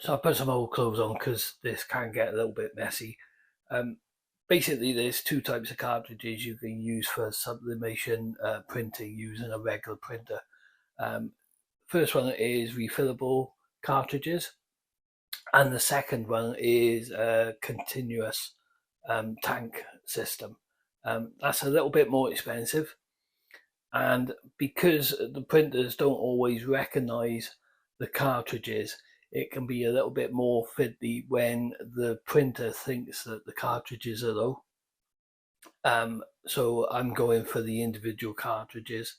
So I put some old clothes on because this can get a little bit messy. Basically, there's two types of cartridges you can use for sublimation printing using a regular printer. First one is refillable cartridges, and the second one is a continuous tank system. That's a little bit more expensive, and because the printers don't always recognize the cartridges, it can be a little bit more fiddly when the printer thinks that the cartridges are low. So I'm going for the individual cartridges.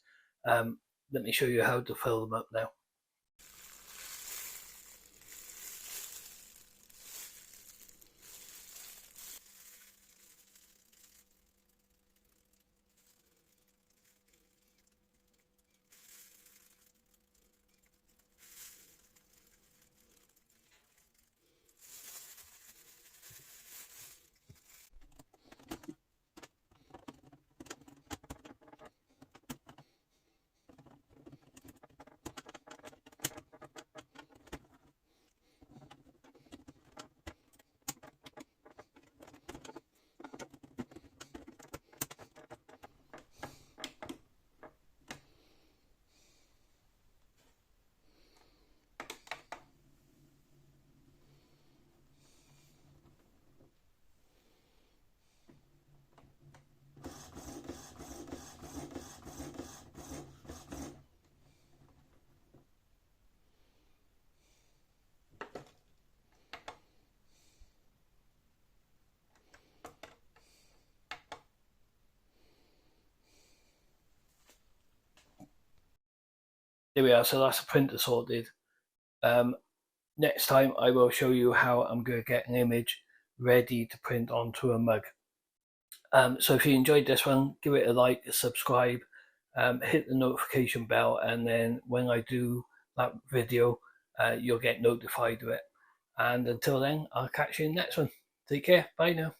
Let me show you how to fill them up now. There we are, so that's a printer sorted. Next time I will show you how I'm going to get an image ready to print onto a mug. So if you enjoyed this one, give it a like, subscribe, hit the notification bell, and then when I do that video, you'll get notified of it. And until then, I'll catch you in the next one. Take care. Bye now.